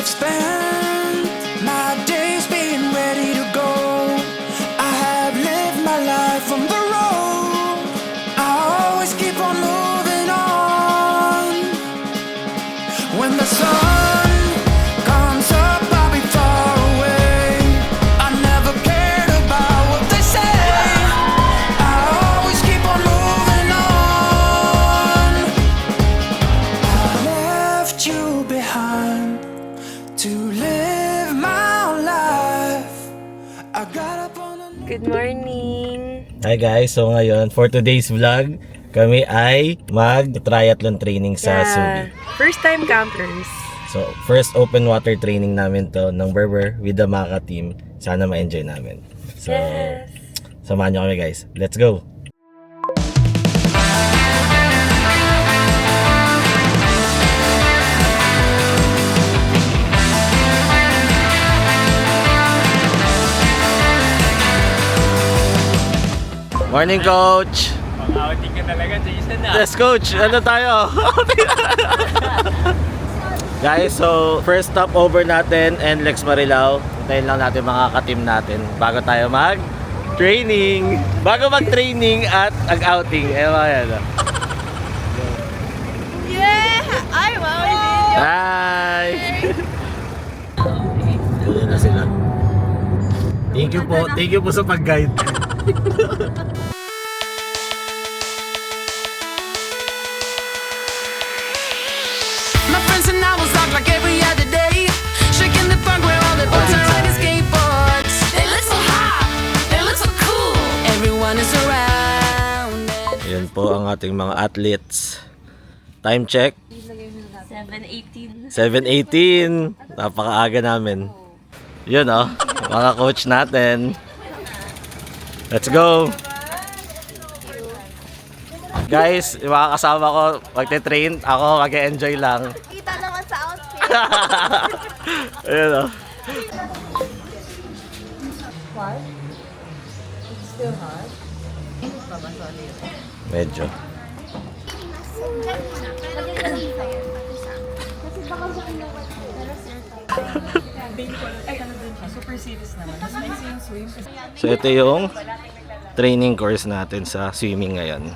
I've spent my days being ready to go. I have lived my life on the road. I always keep on moving on. When the sun comes up, I'll be far away. I never cared about what they say. I always keep on moving on. I left you behind to live my life. I got up on a Good morning! Hi guys, so ngayon for today's vlog, kami ay mag-triathlon training sa Subi. First time campers. So first open water training namin to ng Berber with the Maka team. Sana ma-enjoy namin. So Yes. samahan nyo kami guys. Let's go! Morning coach! Pang-outing ka talaga, Jason na. Yes coach, ano tayo? Guys, so first stop over natin and Lex Marilao. Hintayin lang natin mga ka-team natin bago tayo mag-training. Bago mag-training at ag-outing. Yan. Yeah! Ay, wow! Hi! Ayan na sila. Thank you po sa pag-guide. My friends and I will talk like every other day, shaking the funk where all the boys are riding skateboards. They look so hot, they look so cool. Everyone is around. Ayan po ang ating mga athletes. Time check. 7:18. 7:18. Napakaaga namin. Yun oh, mga coach natin. Let's go! Guys, yung mga kasama ko magte-train, ako mag-enjoy lang. Kita naman sa outfit. Ayun oh. What? It's still hot? Medyo. So ito yung training course natin sa swimming ngayon.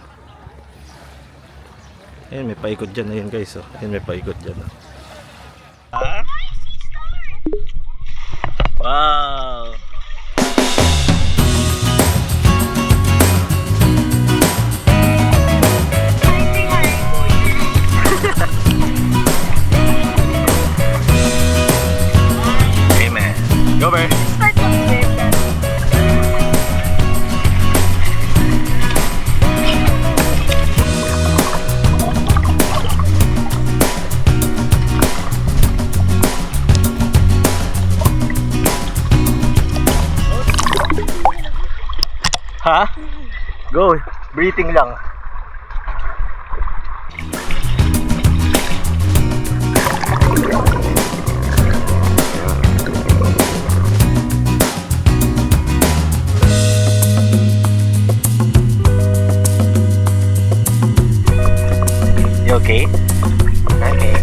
Ayun, may paikot dyan na yun guys. Oh. Ayun, may paikot dyan. Oh. Wow! Amen. Go, Bear! Ha? Go! Breathing lang. You okay? Okay.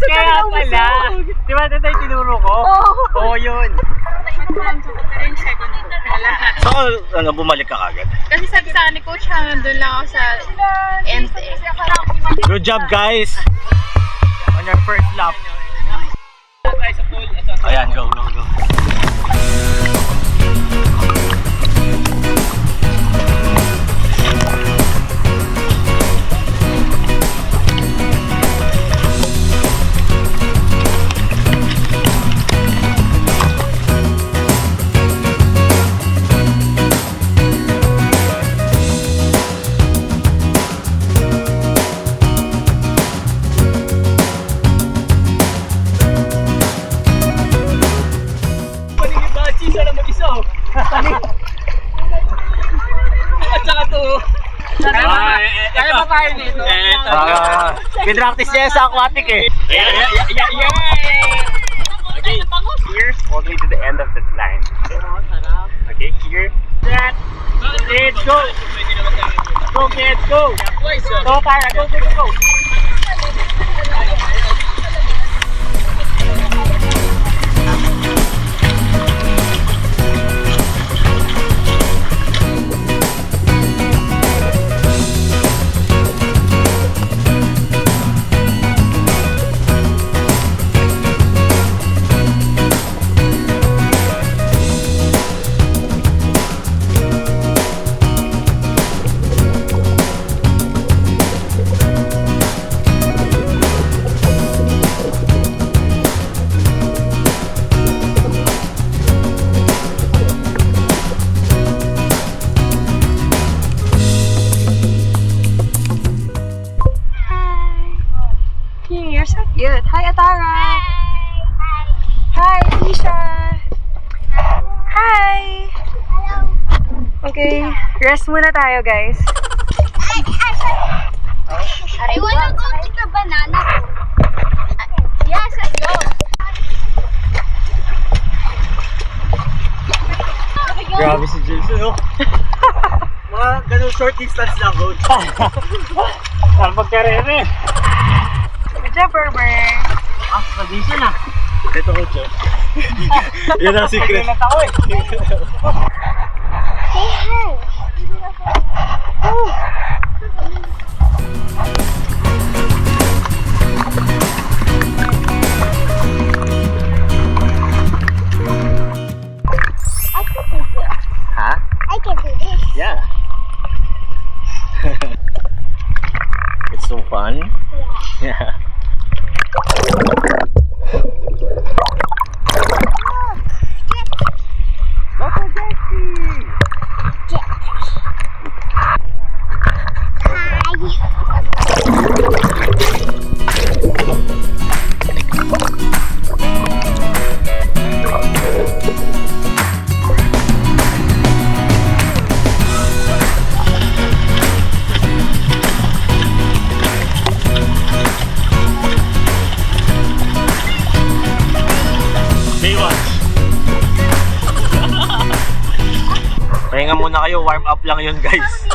Kaya pala. Di ba ito tayo tinuro ko? Oo, yun. So, ano, bumalik ka kagad? Kasi sabi sa akin ni Coach, nandun lang ako sa end eh. Good job guys! On your first lap. Ayan, go. Pinractice niya sa aquatic eh. Okay, here, all the way to the end of the line. Okay, here, set, kids, go! Go, kids, go! Go, Tara, go, go, go! You're so cute. Hi, Atara. Hi, Isha. Hi. Okay, rest muna tayo, guys. I wanna go to the banana. Yes, let's go. Grabe si Jason, no? Mga ganun short distance lang, road. Saan magkarere? Good job, Berber. Tradition ah. Ito ko, Che. Yan ang secret. Nagilat ako eh. Say hi. Ha? I can do this. Yeah. It's so fun. Yeah. Pahinga muna kayo, warm up lang yun guys.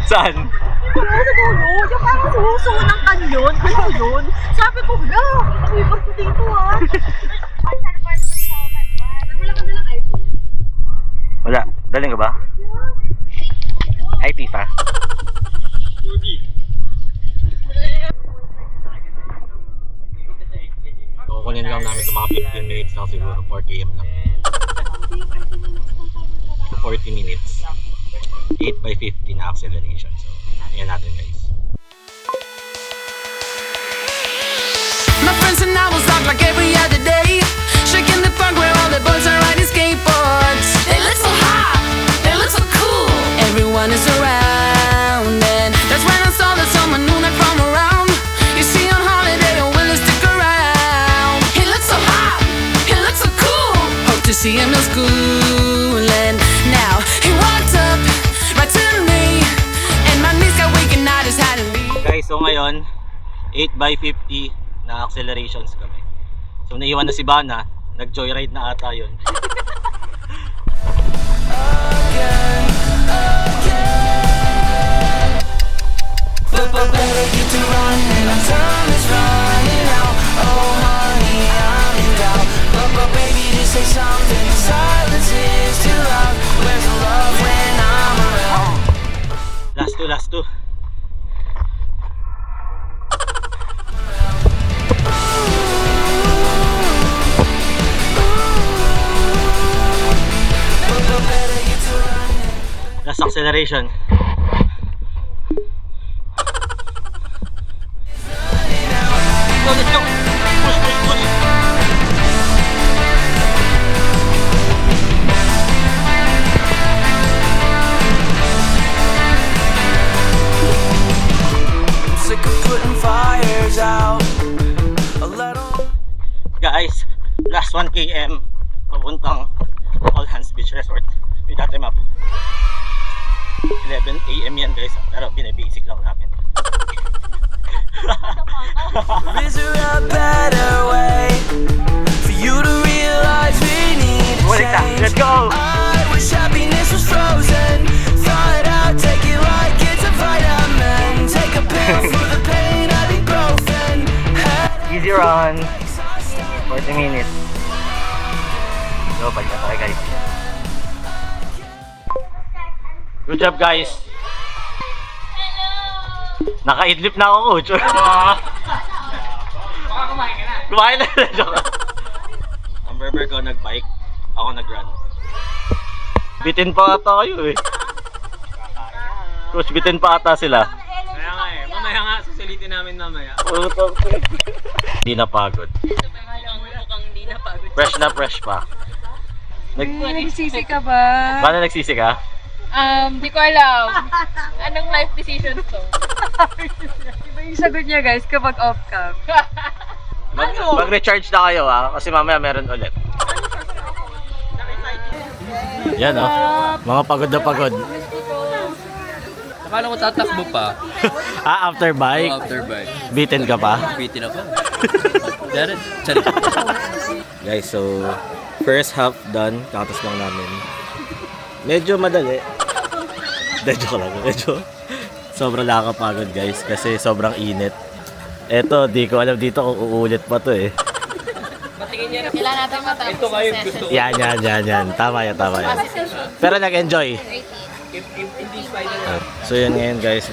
Saan? Yung parang suso ng kanyon. Ano yun? Sabi ko, ga, may barko dito ah. Wala ka nalang iPhone. Wala, daling ka ba? Hi Tifa. Kukunin lang namin ito mga 15 minutes lang siguro, 4 km lang. 40 minutes. 8/50 na acceleration. So, ayan natin guys. My friends and I will talk like every other day. Shaking the park where all the boys are riding skateboards. They look so hot, they look so cool. Everyone is around, and that's when I saw that someone new not from around. You see on holiday, or will he stick around? He looks so hot, he looks so cool. Hope to see him in school, and now he walked up right to me, and my knees got weak and I just had to leave. Guys, so ngayon 8/50 na accelerations kami. So naiwan na si Bana, nag-joyride na ata yun. But better get to running, our time is running out. Oh honey, I'm in doubt. But baby, just say something, the silence is too loud. Where's the love when I'm around? Last two. Last acceleration. Let's go. Push. I'm sick of putting fires out. Guys, last 1 km papuntang All Hands Beach Resort with that map. 11 AM yan guys, pero binibasic lang namin. Is there a better way for you to realize we need a Balik na. change? Let's go! I wish happiness was frozen. Thaw it out, take it like it's a vitamin. Take a pill for the pain, ibuprofen. Easy run. 40 minutes. So, balik na tayo guys. Good job, guys. Naka-idlip na ako, coach. Kumain na. Joke. Ang Berber ko nag-bike, ako nag-run. Bitin pa ata kayo eh. Coach, bitin pa ata sila. Kaya nga eh. Mamaya nga, susulitin namin mamaya. Hindi na pagod. Mukhang di na pagod. Fresh na fresh pa. Nagsisi ka ba? Paano nagsisi ka? Di ko alam. Anong life decisions to? Iba yung sagot niya guys kapag off-cam. Mag-recharge na kayo kasi mamaya meron ulit. Yan mga pagod na pagod. Akala ko tatakbo pa. After bike, After bike. bitin ka pa? Bitin ako. Darit. Charit. Guys, so first half done, kakatas lang namin. Medyo madali. Medyo lang, medyo sobrang nakakapagod guys kasi sobrang init. Eto, di ko alam dito kung uulit pa to eh. Kailangan natin matapos Ito kayo sa gusto session. Yan. Tama yan. Pero nag-enjoy. So yun ngayon guys,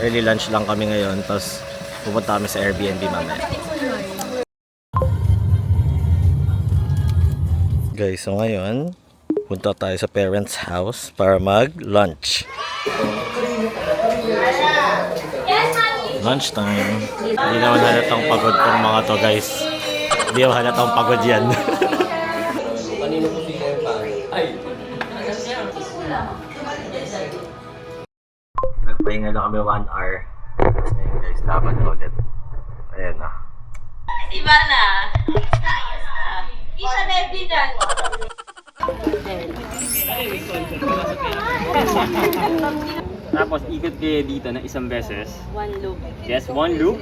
early lunch lang kami ngayon. Tapos pupunta kami sa Airbnb mamaya. Guys, so ngayon, punta tayo sa parents' house para mag-lunch. Lunchtime. Hindi naman halatang pagod tong mga to guys. Hindi naman halatang pagod yan. Kanino ko sila yung pangit? Ay! Nagpahinga na kami 1 hour. Tapos ngayon guys, laban na ulit. Ayan na. Iba na. Isha na ebinan. Tapos ikot kayo dito na isang beses. One loop. Yes, one loop.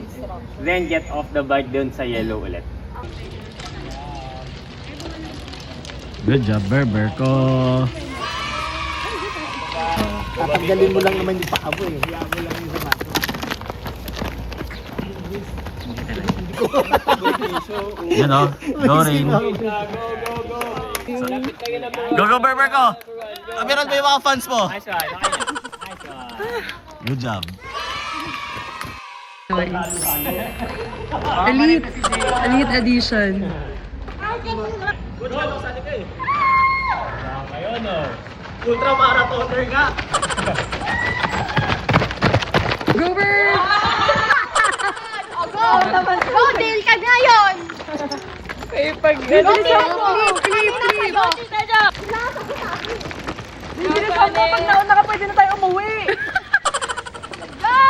Then get off the bike doon sa yellow ulit. Good job, Berber ko. Tatanggalin mo lang naman yung paa mo eh. Hiya mo lang yung sapato. Yan o, go ring. Go, Berber ko! Meron ba yung mga fans mo? Nice one. Nice one. Good job. Elite edition. Ngayon o. Ultra marathoner ka! Go Bird! Go, deal ka na yun! Ay, pag gano'n. Flip. Bilisan mo, pag nauna ka, pwede na tayo umuwi. Go!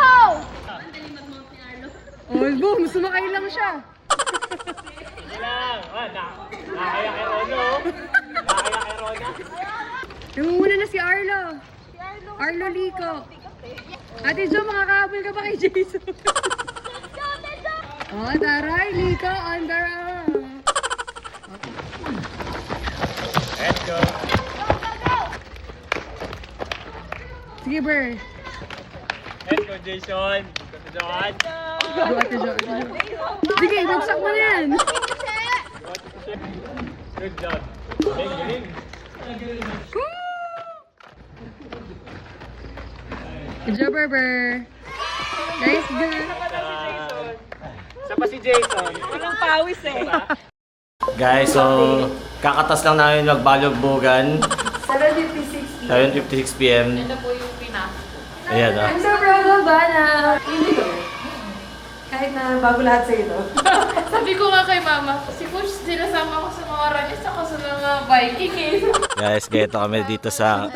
Oh, boom, sumakay lang siya. Nakaya kay Rono. Nakaya kay Rono. Nangunguna na si Arlo. Arlo Lico. Ate Jo, makakahabol ka ba kay Jason? Oh, taray, Lico, under Let's go. Sige, Ber. Let's go, Jason. Go, John. Go, Ate Jo. Sige, bagsak mo na yan. Good job. Galing. Good job, Berber. Nice, good. Isa pa si Jason. Walang pawis eh. Guys, so kakatas lang namin magbalugbugan. 7:56 p.m. Ito po yung pina. Ayan I'm so proud of Bana. Hindi ko. Kahit na bago lahat sa ito. Sabi ko nga kay mama, si Coach sinasama ko sa mga ranis ako sa mga biking eh. Guys, ganito kami dito sa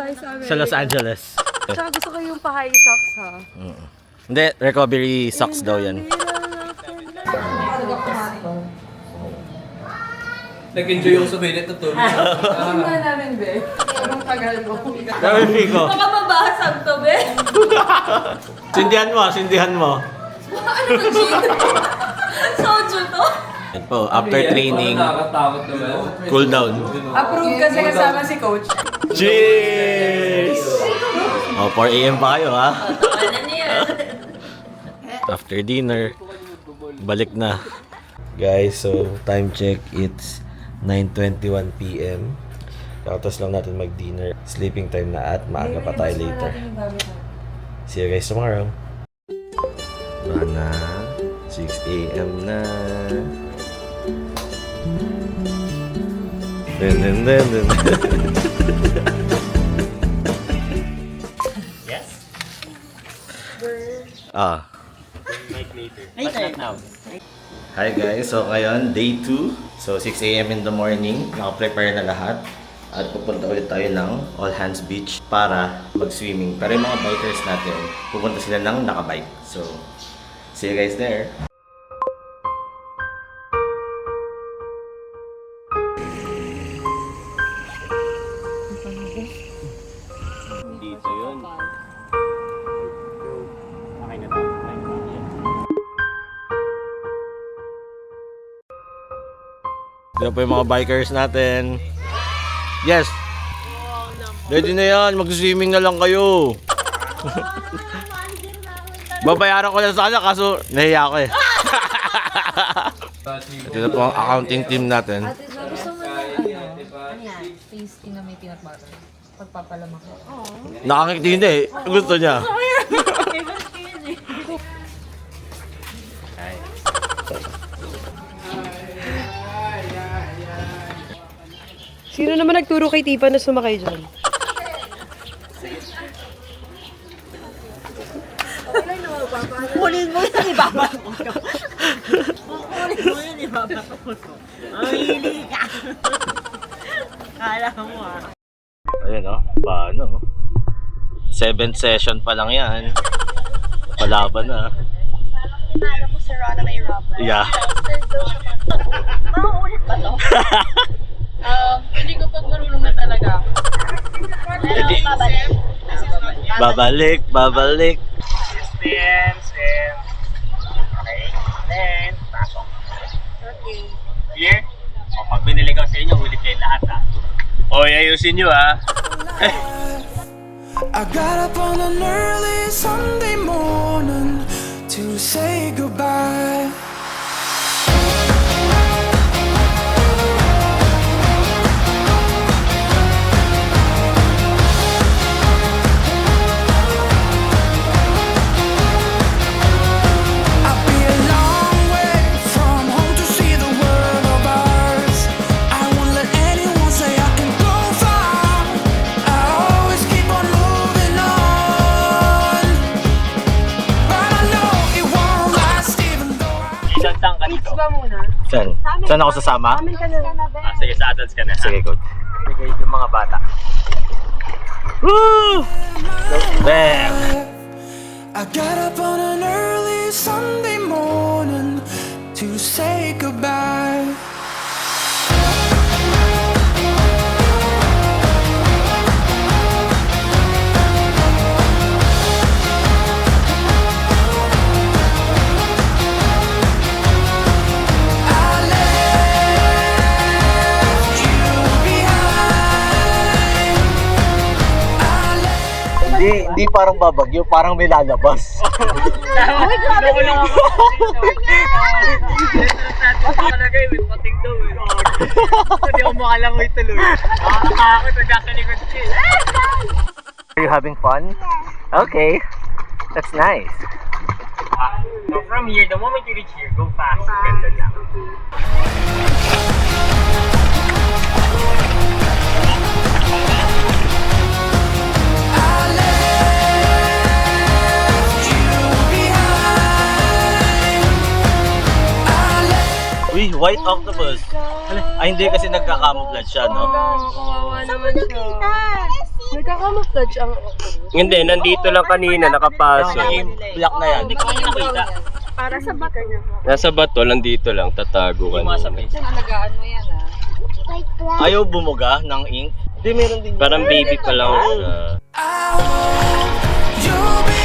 Los Angeles. Tsaka gusto ko yung pa-high socks ha. Hindi, recovery socks daw yan. Nag-enjoy yung sabay nito to. Tingnan namin, be. Anong tagal mo? Gawin Fico. Baka mabasag to, be. Sindihan mo. Soju to? Yan po, after training, cool down. Approve kasi kasama si coach. Cheers! Oh, 4 AM pa kayo ha? Ano niya? After dinner, balik na. Guys, so time check, it's 9:21 PM. Kakatapos lang natin mag-dinner. Sleeping time na at maaga pa tayo later. See you guys tomorrow. Na 6 AM na. Dun. Yes? Later. Now. Hi guys, so ngayon, day 2. So 6 AM in the morning, naka-prepare na lahat. At pupunta ulit tayo ng All Hands Beach para mag-swimming. Pero yung mga bikers natin, pupunta sila ng nakabike. So, see you guys there. Dito yun. Okay na to. Diyan po yung mga bikers natin. Yes! Ready na yan, mag-swimming na lang kayo. Babayaran ko lang sana kaso nahiya ako eh. Ito na po ang accounting team natin. Ate, gusto mo ng ano yan? Tasting na may peanut butter. Pagpapalamak ko. Nakangiti hindi eh. Gusto niya. Sino naman nagturo kay Tipa na sumakay dyan? Kunin mo yun, ibabak mo. Kunin mo yun, ibabak mo. Mamili ka. Kala mo ah. Ayan o, paano? 7th session pa lang yan. Palaban na. Alam mo si Ron na may rubber. Yeah. Mauulit ba to? Hindi ko pag marunong na talaga. Pero babalik. Babalik. Distance and... Okay. Then, pasok. Okay. Clear? O, pag biniligaw sa inyo, ulit kayo lahat ha. O, ayusin nyo ha. I got up on an early Sunday morning to say goodbye. I'll be a long way from home to see the world of ours. I won't let anyone say I can go far. I always keep on moving on, but I know it won't last even though I... Ilan saan ka dito? Ba muna? Saan? Saan ako sasama? Amin ka na. Sige, sa adults ka na ha. Sige, coach. Sige, yung mga bata. Woo! Bam! I got up on an early Sunday morning to say goodbye. I left you behind. Hindi parang babagyo, parang may lalabas. Uy, grabe na ako. Talaga eh, with pating daw eh. Hindi ako makalangoy tuloy. Nakakatakot, nagkasa likod ko eh. Are you having fun? Okay. That's nice. So from here, the moment you reach here, go fast. Ganda lang. Uy, white octopus. Ay, hindi kasi nagka-camouflage siya, no? Kawawa naman siya. Nagkakamouflage ang... Hindi, nandito lang kanina, nakapasok. Yung black na yan. Hindi ko kayo nakita. Para sa baka niya. Nasa bato, nandito lang, tatago ka Yung mga na. sabay. Alagaan mo yan ah. Like that. Ayaw bumuga ng ink. Hindi, meron din. Parang baby pa lang siya. I hope you'll be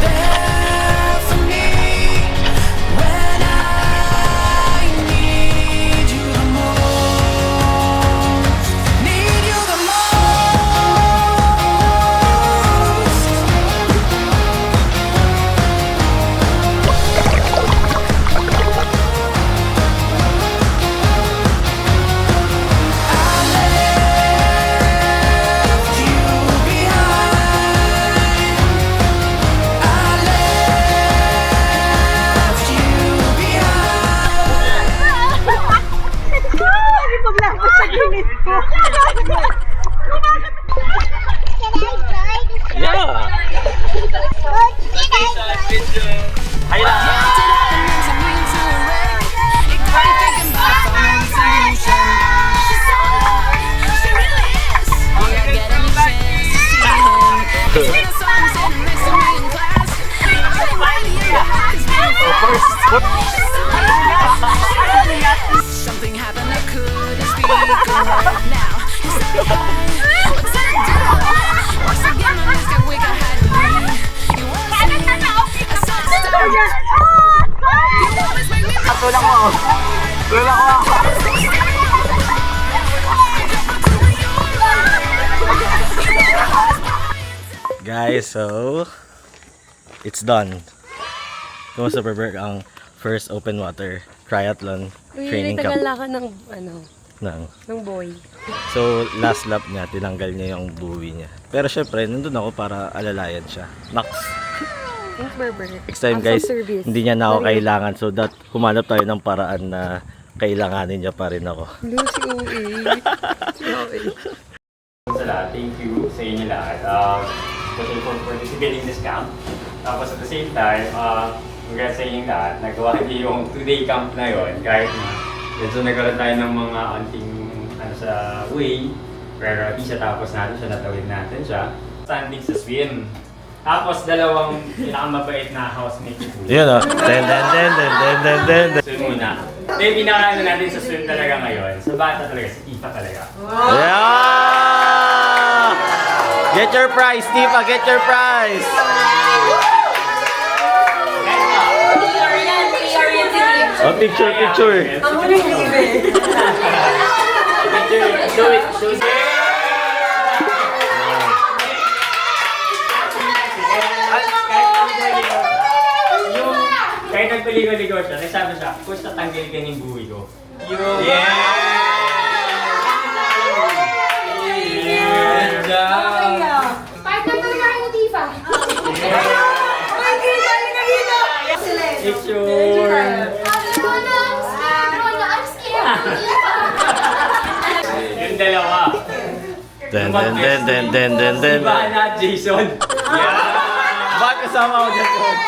there for Ay lang! Something happened I couldn't speak a word now. You said hi, what's it do? Once again, my lips got weak, I had to leave. You wanna see me? I saw the stars. You always make me Tulak ko. Tulak ko. Guys, so it's done. Kumusta Berber ang first open water triathlon training camp Nagtagala ka ng, ng boy. So last lap niya, tinanggal niya yung buwi niya. Pero syempre, nandun ako para alalayan siya. Max. Thanks, Berber. Next time guys, hindi niya na ako kailangan. So that, humanap tayo ng paraan na kailanganin niya pa rin ako. Si OA. Si OA. Sa lahat, thank you sa inyo lahat. Especially for participating in this camp. Tapos at the same time, congrats sa inyo lahat. Nagawa niyo yung 2-day camp na yon. Kahit na medyo nagkaroon tayo ng mga anting sa way. Pero di siya tapos natin siya, natawid natin siya. Standing sa swim. Tapos dalawang pinakamabait na housemate ni Kuya. Yun o. Den. Swim muna. Then pinaka natin sa swim talaga ngayon. Sa bata talaga, sa Tifa talaga. Yeah! Get your prize, Tifa! Get your prize! Oh, picture. Picture, show it. Kahit nagpaligo-ligo siya, nagsabi siya, Coach, tatanggalin ka ng buwi ko. Partner talaga kayo ni Tifa. Picture! I'm scared. Yung dalawa. Den. Si Bana at Jason. Bakit kasama ko dyan, Coach?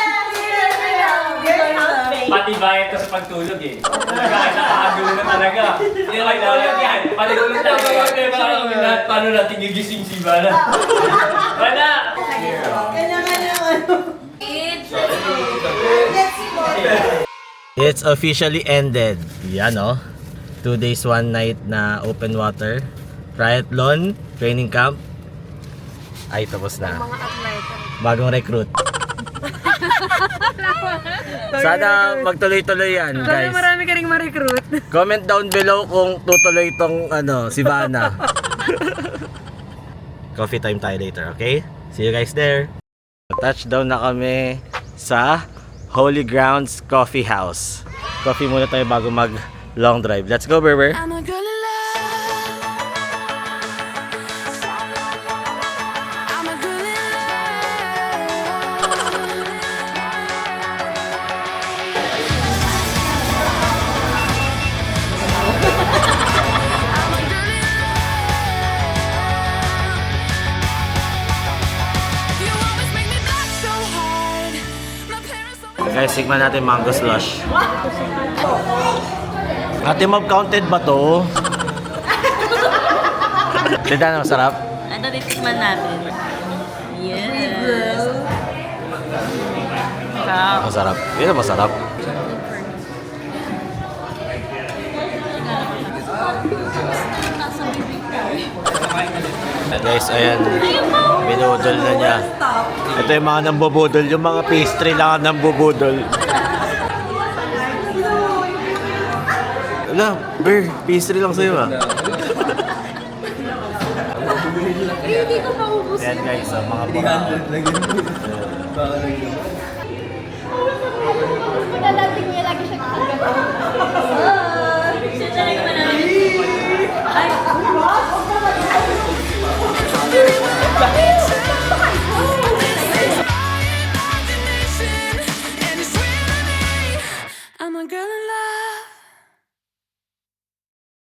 Pati bayad ko sa pagtulog eh. Kahit nakakagulo na talaga. Hindi na magtulog yan. Patulog talaga. Paano natin gigising si Bana? Bana! It's officially ended. Yan o. 2 days, 1 night na open water triathlon training camp. Ay, tapos na. Bagong recruit. Sana magtuloy-tuloy yan, guys. Sana marami ka rin ma-recruit. Comment down below kung tutuloy itong si Vanna. Coffee time tayo later, okay? See you guys there. Touchdown na kami sa Holy Grounds Coffee House. Coffee muna tayo bago mag long drive. Let's go, Berber. I'm a girl in love. I'm a girl in Guys, sigman natin mango slush. Ate Mob, counted ba to? Tita, ano, masarap? Ano, titikman natin. Yes. Masarap. Ito masarap. Guys, ayan. Binudol na niya. Ito yung mga nambubudol. Yung mga pastry lang ang nambubudol. Wala, Ber, pastry lang sa'yo ah. Hindi ko maubos. Ayan guys, mga baka. Dadating niya lagi siya kakagawa. Siya talaga manami. Ay,